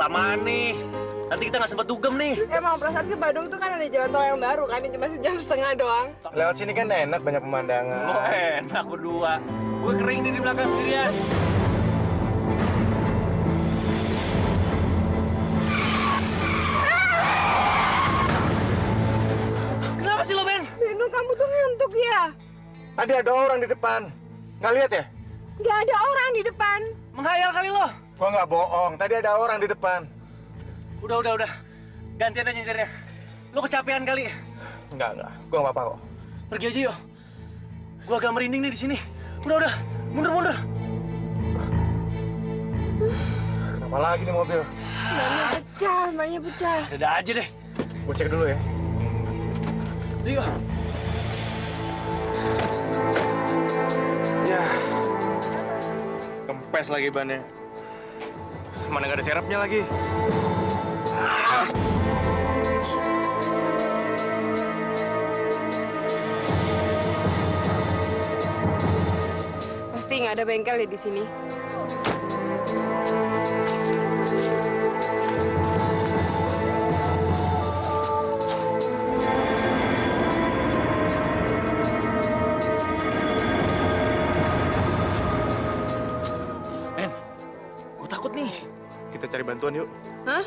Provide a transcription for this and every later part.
kelamaan nih. Nanti kita nggak sempet dugem nih. Emang perasaan ke Bandung tuh kan ada jalan tol yang baru kan, yang cuma sejam setengah doang. Lewat sini kan enak, banyak pemandangan. Oh enak berdua. Gue kering nih di belakang sendirian. Kenapa sih lo, Ben? Beno, kamu tuh ngantuk ya? Tadi ada orang di depan. Nggak lihat ya? Nggak ada orang di depan. Menghayal kali lo. Gua nggak bohong. Tadi ada orang di depan. Udah. Gantian aja nyetirnya. Lo kecapean kali. Enggak. Gua nggak apa-apa kok. Pergi aja yuk. Gua agak merinding nih di sini. Udah. Mundur. Kenapa lagi nih mobil? Bannya pecah. Dadah aja deh. Gua cek dulu ya. Yuk. Ya. Kempes lagi bannya. Mana nggak ada serepnya lagi? Pasti nggak ada bengkel ya di sini. Ben, gue takut nih. Kita cari bantuan yuk. Hah?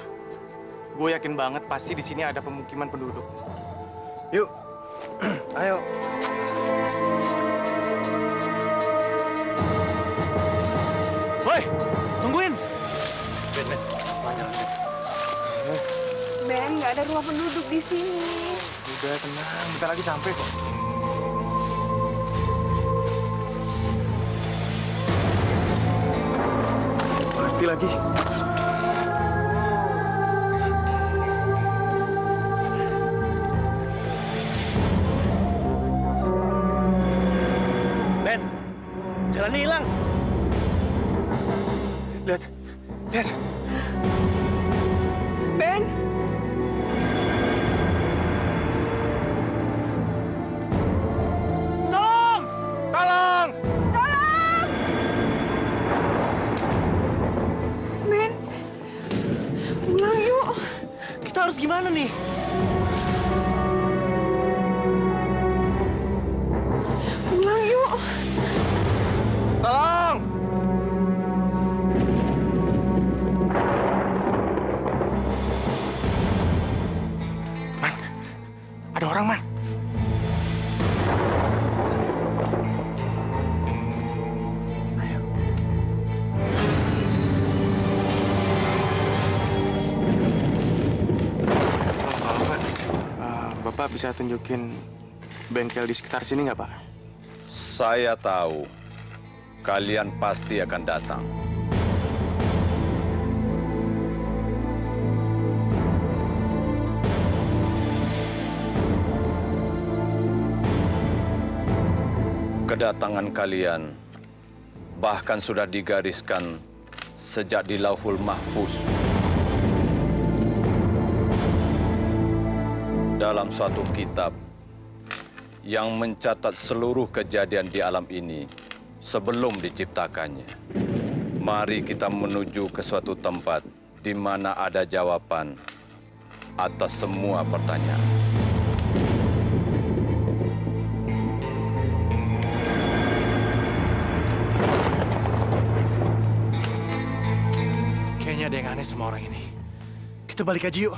Gue yakin banget pasti di sini ada pemukiman penduduk. Yuk. Ayo. Woi, tungguin. Ben, Ben, nggak ada rumah penduduk di sini. Udah tenang, bentar lagi sampai kok. Mati lagi. Ben, jalannya hilang. Lihat. Ben, Tolong! Tolong! Ben, pulang yuk. Kita harus gimana nih? Pulang yuk. Tolong! Man, ada orang, Man. Ayo. Halo, Pak. Bapak bisa tunjukin bengkel di sekitar sini nggak, Pak? Saya tahu kalian pasti akan datang. Kedatangan kalian bahkan sudah digariskan sejak di Lauhul Mahfuz. Dalam suatu kitab yang mencatat seluruh kejadian di alam ini sebelum diciptakannya. Mari kita menuju ke suatu tempat di mana ada jawaban atas semua pertanyaan. Kayaknya ada yang aneh sama orang ini. Kita balik aja yuk.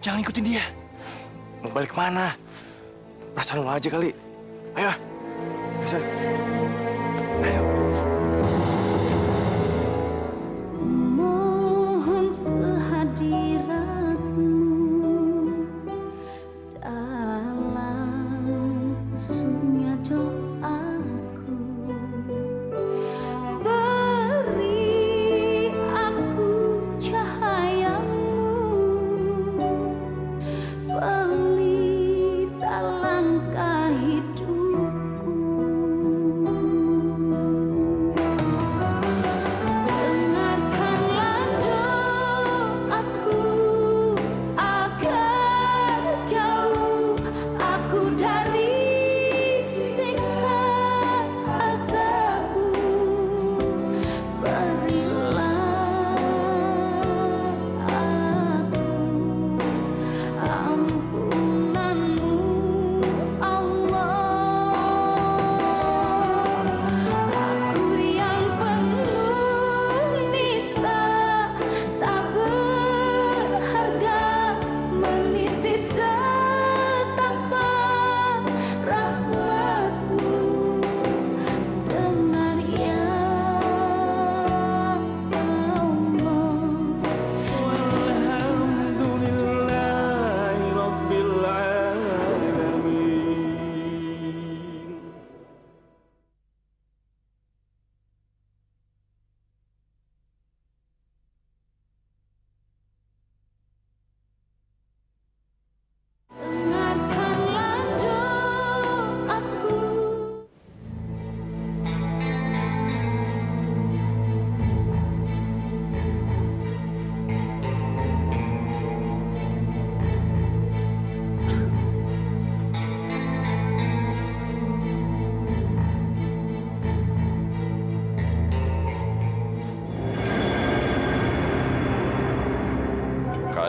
Jangan ikutin dia. Mau balik kemana? Perasaan lo aja kali. Ayo. Bisa. Ayo. Mohon kehadiratmu dalam sunyi doaku. Beri aku cahayamu, pelita langkah hidupku.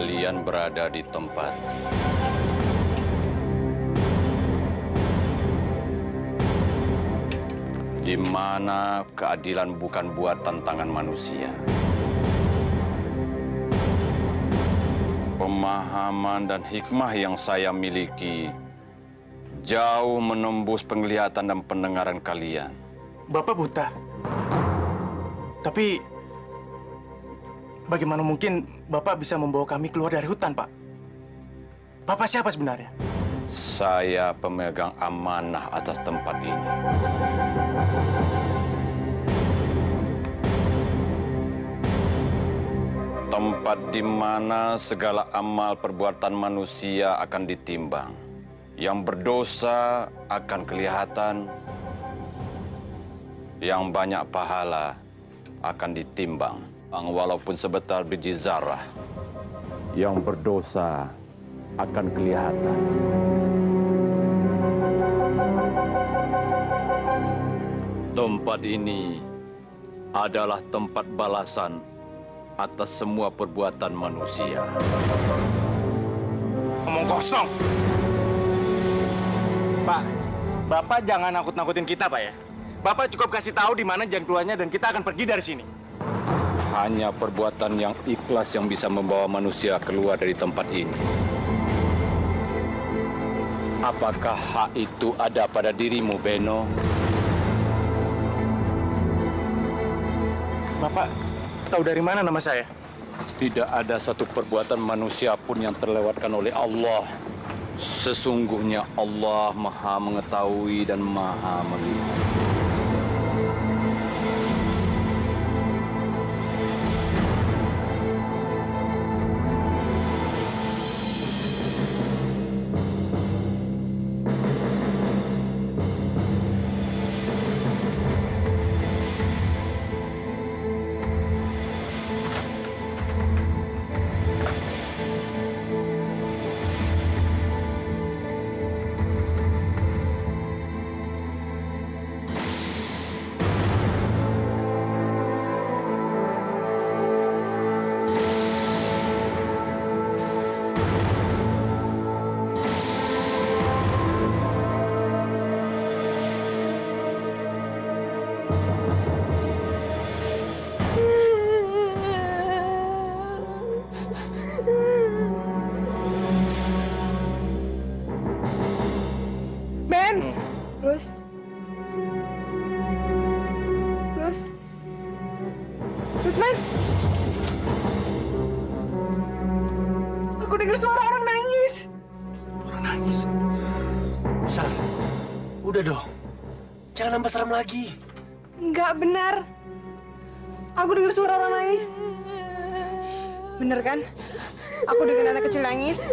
kalian berada di tempat di mana keadilan bukan buatan tangan manusia. Pemahaman dan hikmah yang saya miliki jauh menembus penglihatan dan pendengaran kalian. Bapak buta. Tapi bagaimana mungkin Bapak bisa membawa kami keluar dari hutan, Pak? Bapak siapa sebenarnya? Saya pemegang amanah atas tempat ini. Tempat di mana segala amal perbuatan manusia akan ditimbang. Yang berdosa akan kelihatan, yang banyak pahala akan ditimbang. Walaupun sebentar biji zarah, yang berdosa akan kelihatan. Tempat ini adalah tempat balasan atas semua perbuatan manusia. Ngomong kosong. Pak, Bapak jangan nakut-nakutin kita, Pak ya. Bapak cukup kasih tahu di mana jalan keluarnya dan kita akan pergi dari sini. Hanya perbuatan yang ikhlas yang bisa membawa manusia keluar dari tempat ini. Apakah hak itu ada pada dirimu, Beno? Bapak tahu dari mana nama saya? Tidak ada satu perbuatan manusia pun yang terlewatkan oleh Allah. Sesungguhnya Allah Maha Mengetahui dan Maha Melihat. Ben! Lus? Lus? Lus, Ben! Aku dengar suara orang nangis. Orang nangis. Sar, udah dong. Jangan nambah serem lagi. Enggak benar. Aku dengar suara orang nangis. Bener kan? Aku dengar anak kecil nangis.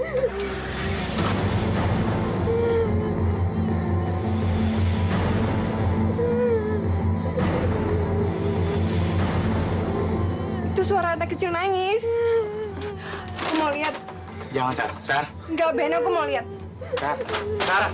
Itu suara anak kecil nangis. Aku mau lihat. Jangan, Sar. Sar. Enggak, Ben, aku mau lihat. Sar. Sar.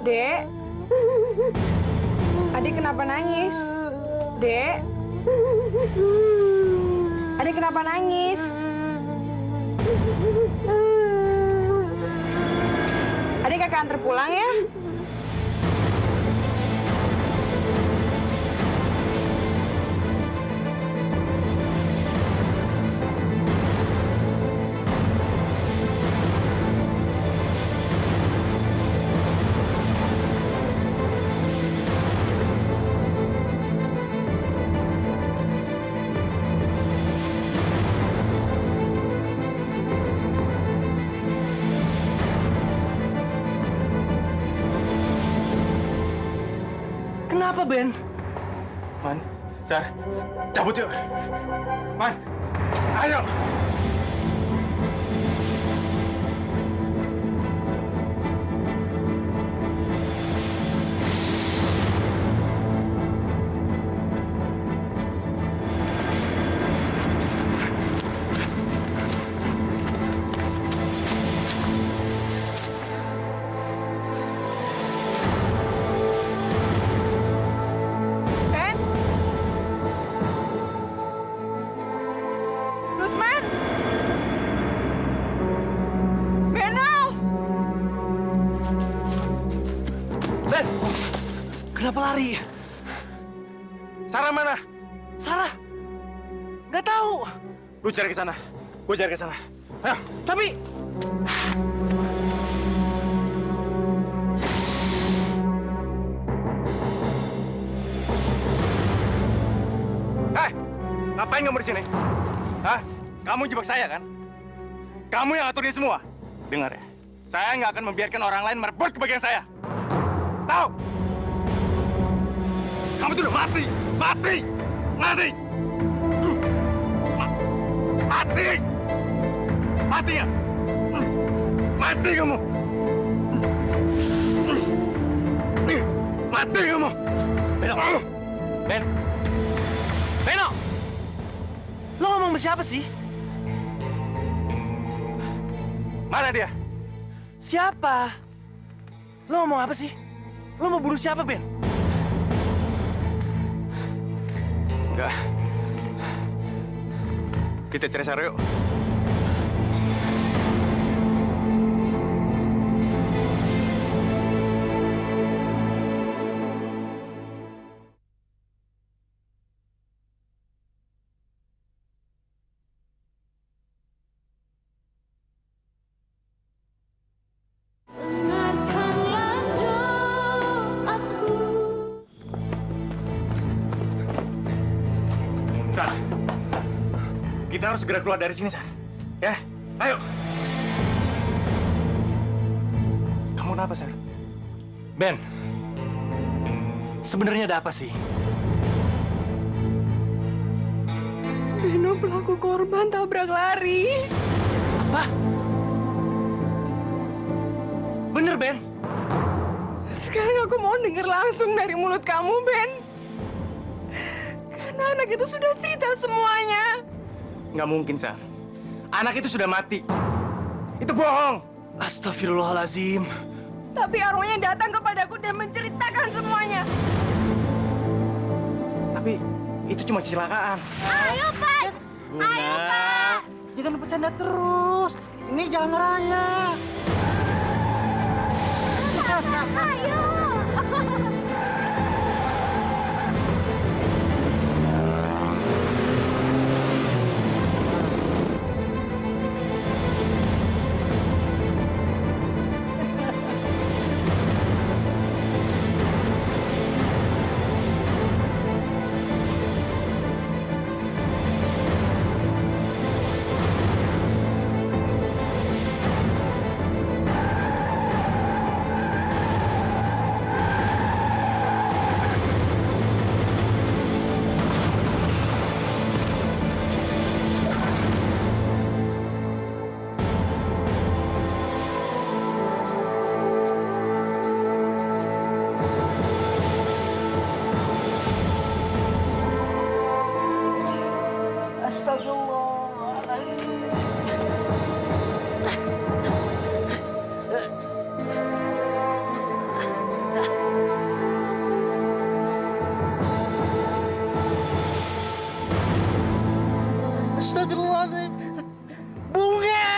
Dek, adik kenapa nangis? Dek, adik kenapa nangis? Adik kakak antar pulang ya? Kenapa, Ben? Man, Sar. Cabut yuk. Man. Ayo. Usman! Beno! Ben! Kenapa lari? Sarah mana? Sarah? Nggak tahu. Lu cari ke sana. Gue cari ke sana. Ayo. Tapi... Hei, ngapain kamu di sini? Hah? Kamu jebak saya kan? Kamu yang atur ini semua. Dengar ya, saya nggak akan membiarkan orang lain merebut kebahagiaan saya. Tahu? Kamu tuh udah mati, mati, mati, mati, mati ya, mati kamu, mati kamu. Beno! Ben! Beno! Lo ngomong sama siapa sih? Mana dia? Siapa? Lo ngomong apa sih? Lo mau bunuh siapa, Ben? Enggak. Kita cari Sarah yuk. Dengarkanlah doaku. Sarah, kita harus segera keluar dari sini, Sarah. Ya, ayo. Kamu kenapa, Sarah? Ben, sebenarnya ada apa sih? Beno pelaku korban tabrak lari. Apa? Bener, Ben? Sekarang aku mau dengar langsung dari mulut kamu, Ben. Karena anak itu sudah cerita semuanya. Nggak mungkin, Sarah. Anak itu sudah mati. Itu bohong. Astagfirullahalazim. Tapi arwahnya datang kepadaku dan menceritakan semuanya. Tapi itu cuma kecelakaan. Ayo, Pak! Ayo, Pak! Jangan bercanda terus. Ini jalan raya. Ayo! Astagfirullah. Astagfirullahaladzim. Bunga.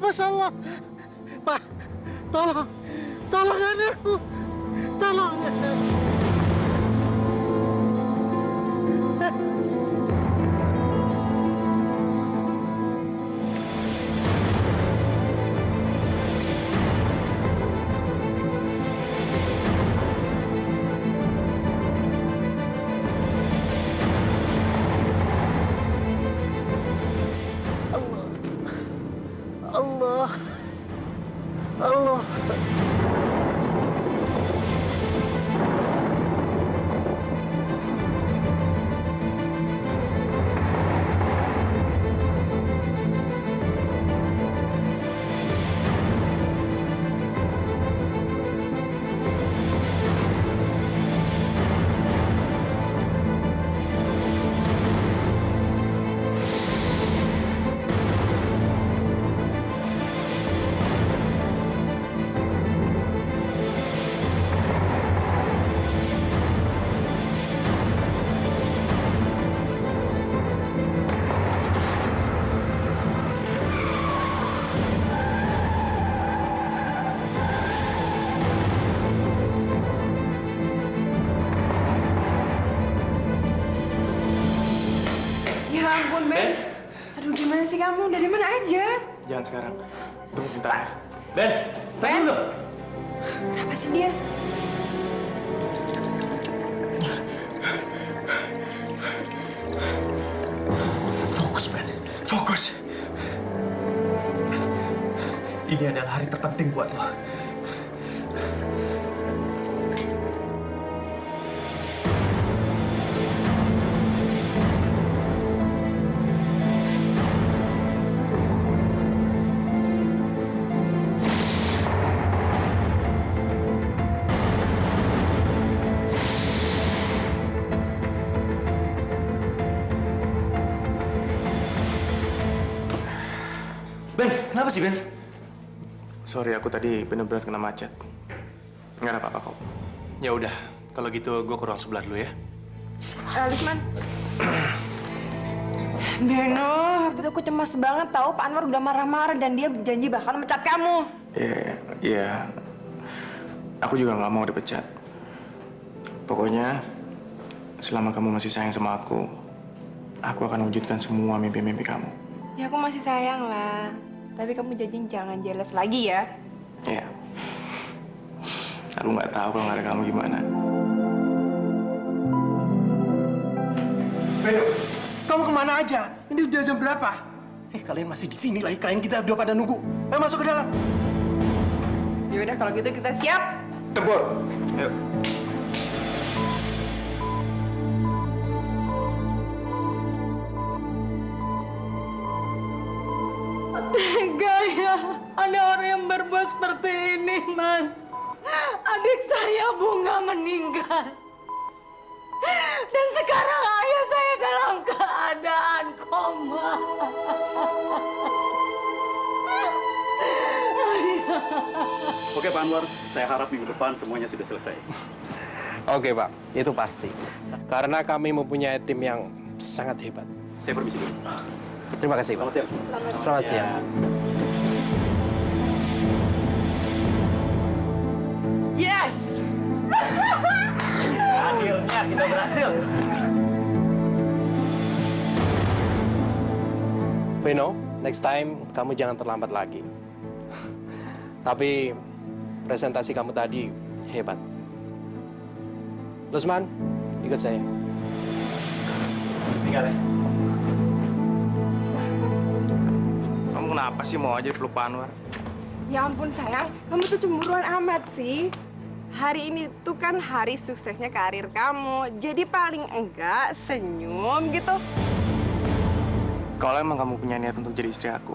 Masya Allah. Pak, tolong. Tolong anakku. Tolong. Allah. Allah. ampun, Ben. Aduh, gimana sih kamu? Dari mana aja? Jangan sekarang. Tunggu bentar ya. Ben, Ben? Kenapa sih dia? Fokus, Ben. Fokus. Ini adalah hari terpenting buat lo. Ben, kenapa sih Ben? Sorry, aku tadi benar-benar kena macet. Nggak ada apa-apa kok. Ya udah, kalau gitu gue ke ruang sebelah dulu ya. Lisman. Beno, waktu itu aku cemas banget tahu Pak Anwar udah marah-marah dan dia berjanji bakal mecat kamu. Iya. Aku juga nggak mau dipecat. Pokoknya, selama kamu masih sayang sama aku akan wujudkan semua mimpi-mimpi kamu. Ya aku masih sayang lah. Tapi kamu janji jangan jealous lagi ya. Iya. Aku nggak tahu kalau nggak ada kamu gimana. Beno, kamu kemana aja? Ini udah jam berapa? Kalian masih di sini lagi. Klien kita udah pada nunggu. Ayo masuk ke dalam. Ya udah kalau gitu kita siap. Tempur. Yuk. Tega ya, ada orang yang berbuat seperti ini, Mas. Adik saya Bunga meninggal. Dan sekarang ayah saya dalam keadaan koma. Oke Pak Anwar, saya harap minggu depan semuanya sudah selesai. Oke Pak, itu pasti. Karena kami mempunyai tim yang sangat hebat. Saya permisi dulu. Terima kasih Pak. Selamat siang. Selamat siang. Yes! Akhirnya kita berhasil. Beno, next time kamu jangan terlambat lagi. Tapi presentasi kamu tadi hebat. Lusman, ikut saya. Tinggal ya. Kamu kenapa sih mau aja peluk Pak Anwar? Ya ampun sayang, kamu tuh cemburuan amat sih. Hari ini tuh kan hari suksesnya karir kamu. Jadi paling enggak senyum gitu. Kalau emang kamu punya niat untuk jadi istri aku,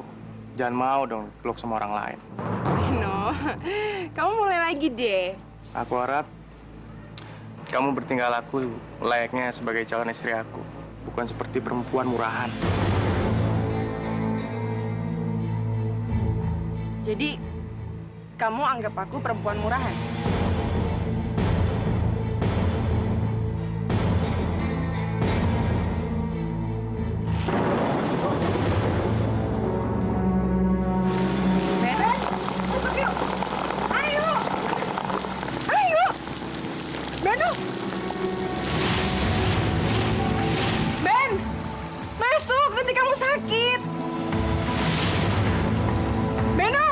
jangan mau dong peluk sama orang lain. No, kamu mulai lagi deh. Aku harap kamu bertingkah laku layaknya sebagai calon istri aku, bukan seperti perempuan murahan. Jadi, kamu anggap aku perempuan murahan? Beres? Masuk yuk! Ayo! Ayo! Beno! Ben! Masuk! Nanti kamu sakit! Beno!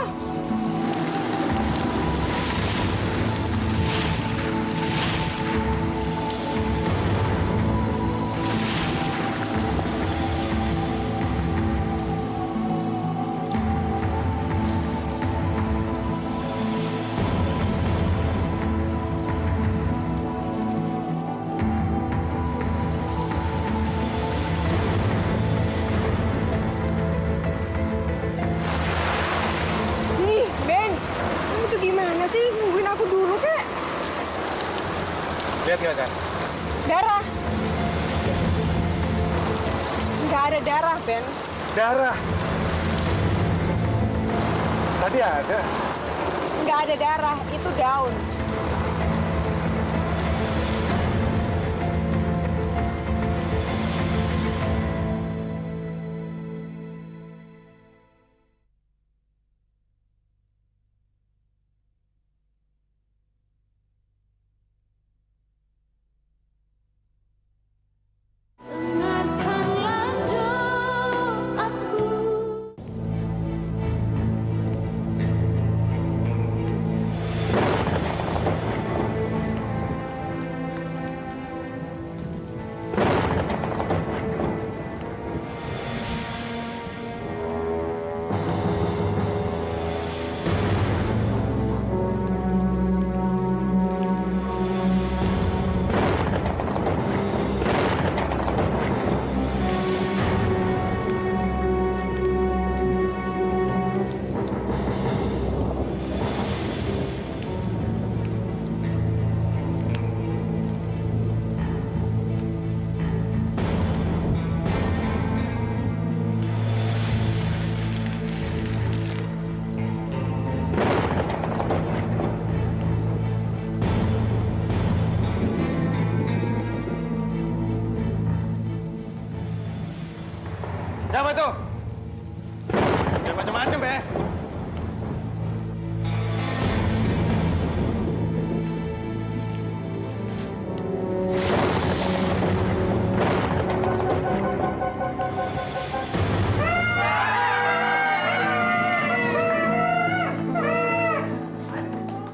Nih, Ben! Kamu tuh gimana sih? Nungguin aku dulu, kek? Lihat nggak kan? Darah! Nggak ada darah, Ben. Darah. Tadi ada. Nggak ada darah, itu daun. Dengarkanlah doa Siapa itu? Jangan macam-macam, Be.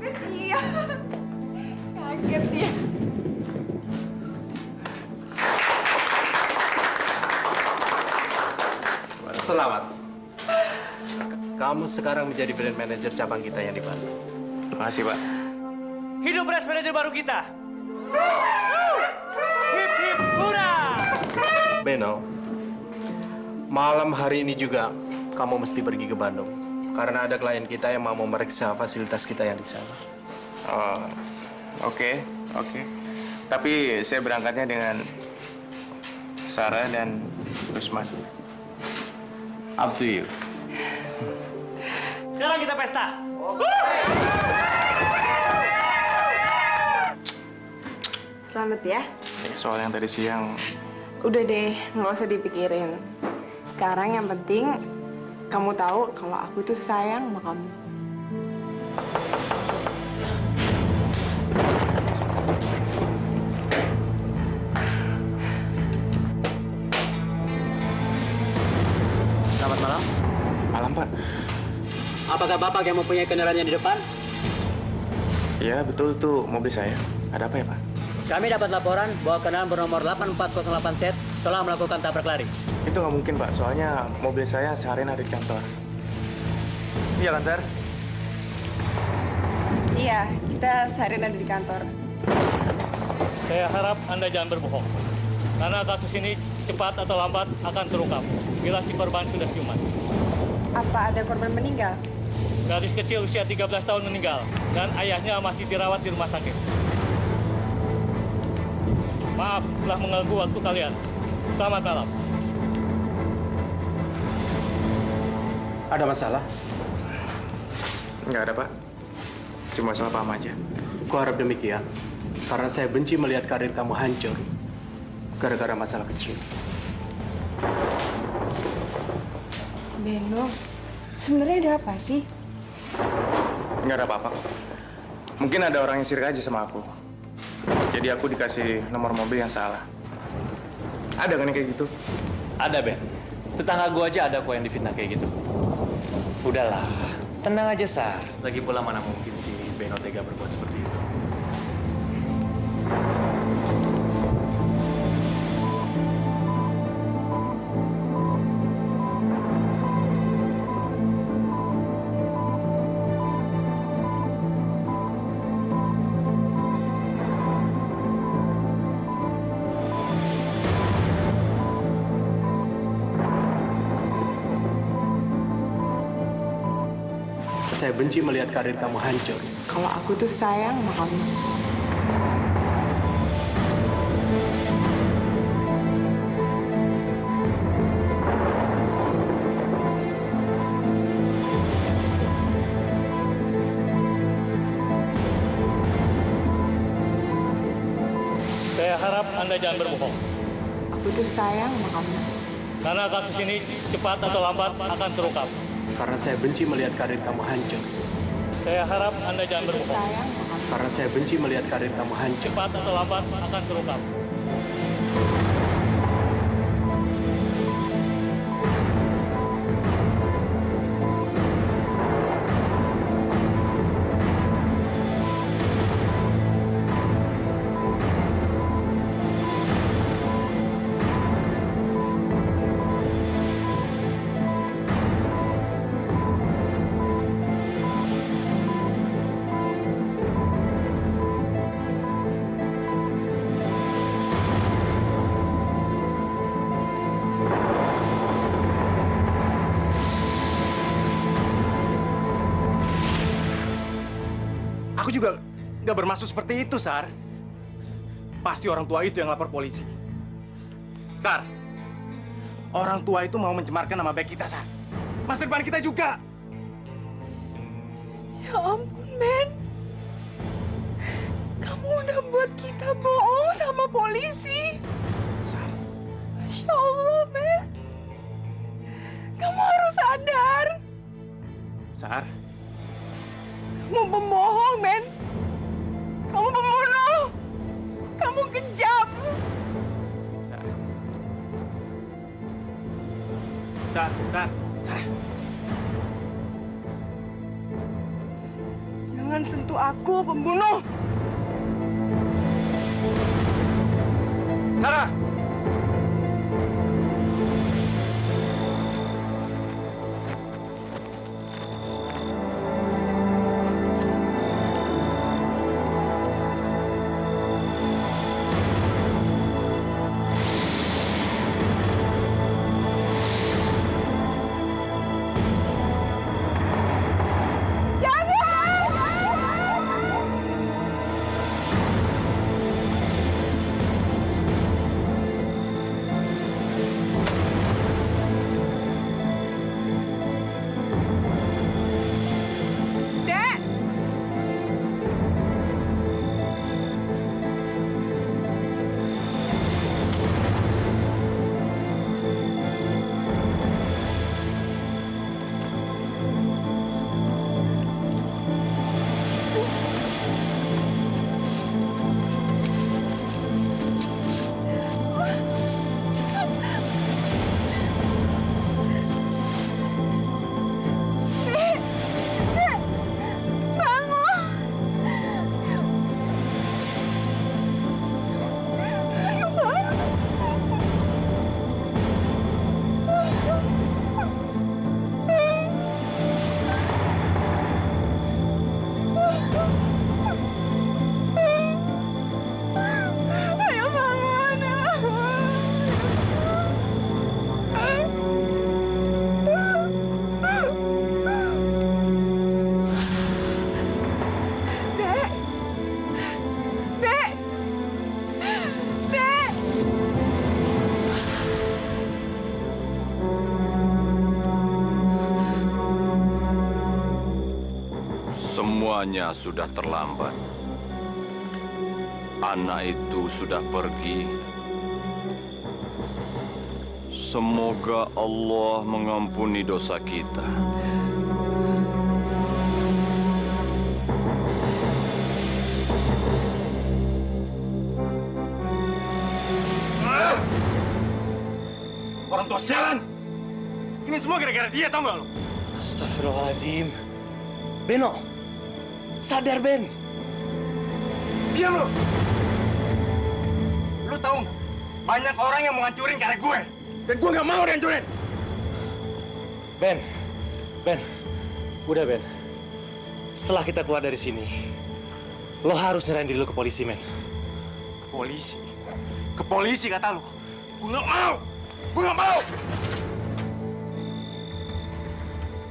Kesian. Kaget dia. Selamat. Kamu sekarang menjadi brand manager cabang kita yang di Bandung. Terima kasih, Pak. Hidup brand manager baru kita. Hip hip hura. Beno, malam hari ini juga kamu mesti pergi ke Bandung. Karena ada klien kita yang mau memeriksa fasilitas kita yang di sana. Oh, oke. Tapi saya berangkatnya dengan Sarah dan Usman. Up to you. Sekarang kita pesta. Selamat ya. Soal yang tadi siang, Udah deh, nggak usah dipikirin. Sekarang yang penting kamu tahu kalau aku tuh sayang sama kamu. Selamat malam. malam, Pak. Apakah Bapak yang mempunyai kendaraan yang di depan? Iya, betul tuh mobil saya. Ada apa ya, Pak? Kami dapat laporan bahwa kendaraan bernomor 8408 Z telah melakukan tabrak lari. Itu nggak mungkin, Pak. Soalnya mobil saya seharian ada di kantor. Iya kan, Sar? Iya, kita seharian ada di kantor. Saya harap Anda jangan berbohong. Karena kasus ini cepat atau lambat akan terungkap bila si korban sudah siuman. Apa ada korban meninggal? Gadis kecil usia 13 tahun meninggal dan ayahnya masih dirawat di rumah sakit. Maaf telah mengganggu waktu kalian. Selamat malam. Ada masalah? Nggak ada, Pak. Cuma salah paham aja. Kuharap demikian. Karena saya benci melihat karir kamu hancur gara-gara masalah kecil. Beno, sebenarnya ada apa sih? Nggak ada apa-apa. Mungkin ada orang yang sirik aja sama aku. Jadi aku dikasih nomor mobil yang salah. Ada kan yang kayak gitu? Ada, Ben. Tetangga gua aja ada kok yang difitnah kayak gitu. Udahlah, tenang aja, Sar. Lagi pula mana mungkin si Beno tega berbuat seperti itu. Saya benci melihat karir kamu hancur. Kalau aku tuh sayang sama kamu. Saya harap Anda jangan berbohong. Aku tuh sayang sama kamu. Karena kasus ini cepat atau lambat akan terungkap. Karena saya benci melihat karir kamu hancur. Saya harap Anda jangan berbohong. Sayang sama kamu. Karena saya benci melihat karir kamu hancur. Cepat atau lambat akan terungkap. Aku juga nggak bermaksud seperti itu, Sar. Pasti orang tua itu yang lapor polisi. Sar, orang tua itu mau mencemarkan nama baik kita, Sar. Masa depan kita juga. Ya ampun, Ben. Kamu udah buat kita bohong sama polisi. Sar, Masya Allah, Ben. Sar, Kamu pembohong, Ben. Kamu pembunuh. Kamu kejam. Sar. Sar, Sar, Sar. Jangan sentuh aku, pembunuh. Sarah! Dek! Ayo bangun. Dek! Dek! Dek! Semuanya sudah terlambat. Anak itu sudah pergi. Semoga Allah mengampuni dosa kita. Orang tua sialan! Ini semua gara-gara dia, tau nggak lo? Astagfirullahaladzim. Beno, sadar Ben. Diam lo! Lo tahu nggak? Banyak orang yang mau ngancurin karir gue. Dan gue nggak mau dihancurin. Ben, udah Ben. Setelah kita keluar dari sini, lo harus nyerahin diri lo ke polisi, men. Ke polisi? Ke polisi kata lo? Gue nggak mau! Gue nggak mau!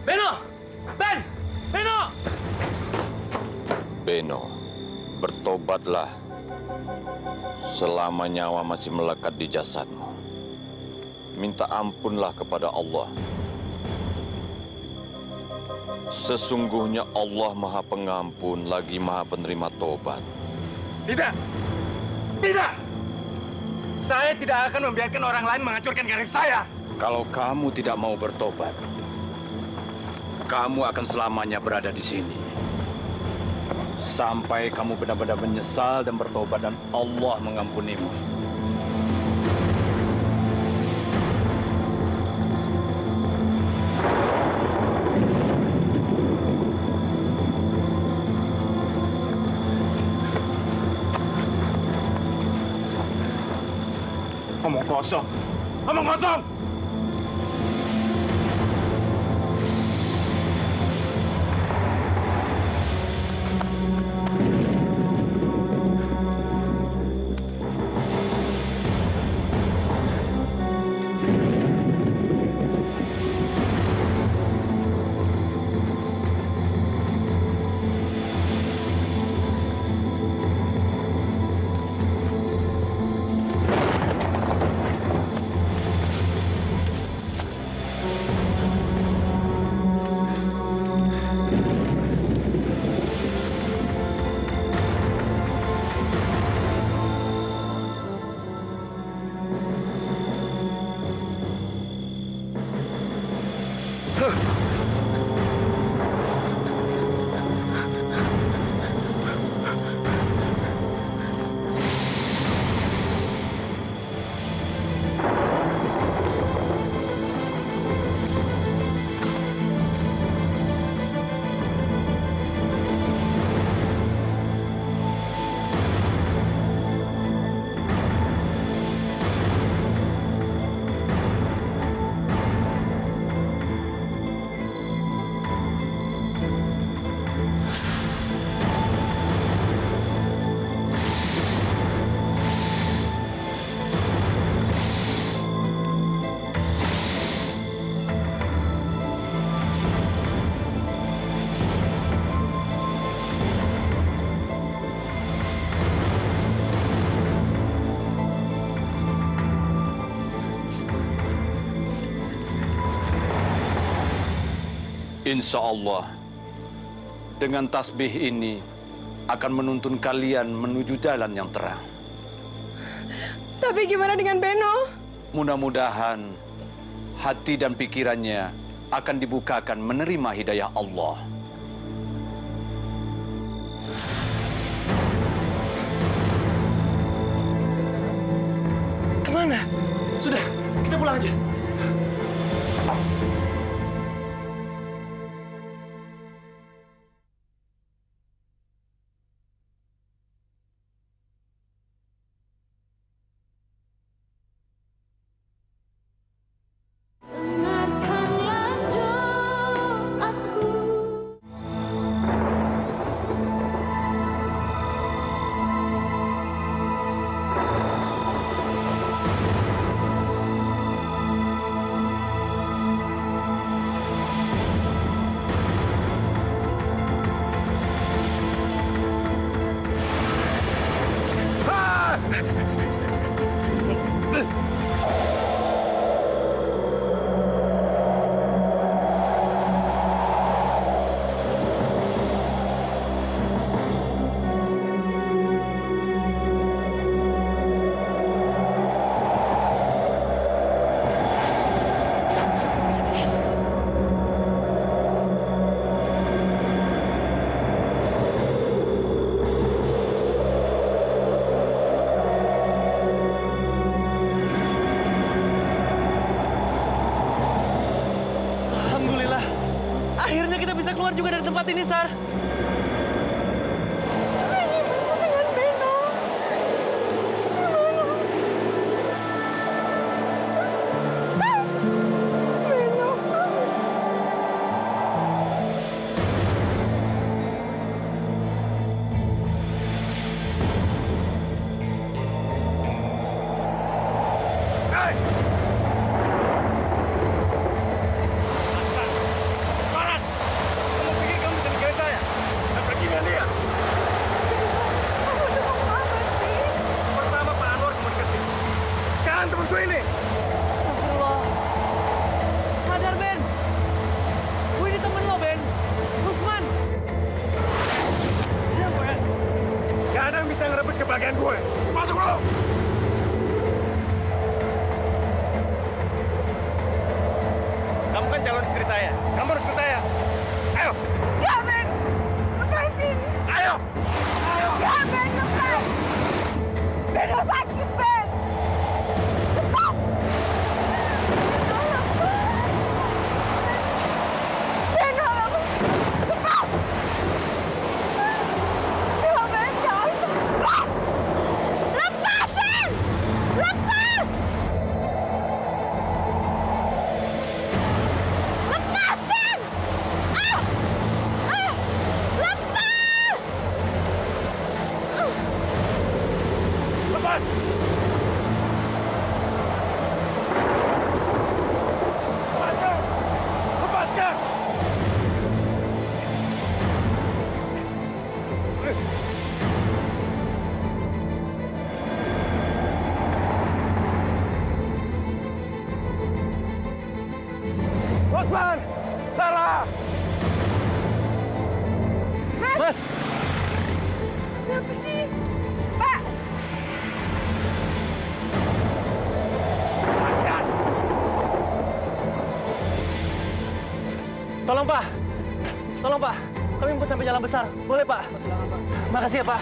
Beno! Ben! Beno! Beno, bertobatlah selama nyawa masih melekat di jasadmu. Minta ampunlah kepada Allah. Sesungguhnya Allah Maha Pengampun lagi Maha Penerima Tobat. Tidak! Tidak! Saya tidak akan membiarkan orang lain menghancurkan karir saya. Kalau kamu tidak mau bertobat, kamu akan selamanya berada di sini. Sampai kamu benar-benar menyesal dan bertobat dan Allah mengampunimu. Omong kosong! Omong kosong! Insya Allah, dengan tasbih ini akan menuntun kalian menuju jalan yang terang. Tapi gimana dengan Beno? Mudah-mudahan hati dan pikirannya akan dibukakan menerima hidayah Allah. Kemana? Sudah, kita pulang aja. Dengarkanlah doaku. Alhamdulillah. Akhirnya kita bisa keluar juga dari tempat ini, Sar. Sadar, Ben. Gue ini temen lo, Ben. Usman. Diam, Ben. Gak ada yang bisa ngerebut kebahagiaan gue. Masuk lo! Kamu kan calon istri saya. Kamu harus ikut saya. Ayo! Ya, Ben! Lepasin! Ayo! Ya, Ben, lepas! Beno sakit, Ben! Lepas! Beno, lepas! Lepas! Ya, Ben, jangan! Lepas! Lepasin! Lepas! Lepasin! Lepas! Lepas! Lepaskan! Lepaskan! Osman! Sarah! Mas, Kenapa sih? Pak! tolong, Pak. Tolong, Pak. Kami mau sampai jalan besar. Boleh, Pak? Makasih ya, Pak.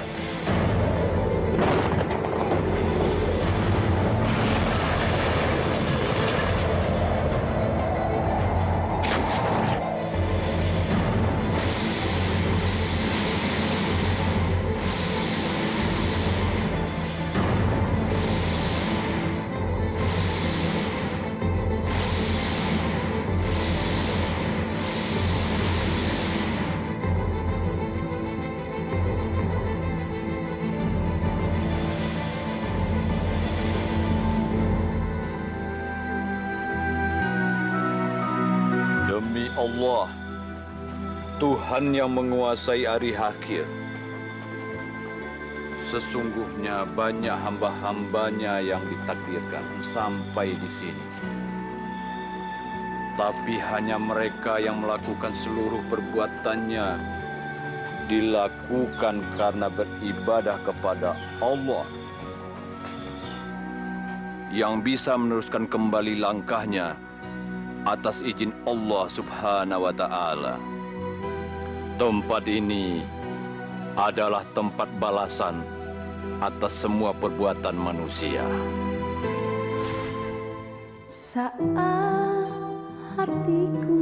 Demi Allah, Tuhan yang menguasai hari akhir, sesungguhnya banyak hamba-hambanya yang ditakdirkan sampai di sini. tapi hanya mereka yang melakukan seluruh perbuatannya dilakukan karena beribadah kepada Allah, yang bisa meneruskan kembali langkahnya atas izin Allah Subhanahu wa Ta'ala. Tempat ini adalah tempat balasan atas semua perbuatan manusia. Saat hatiku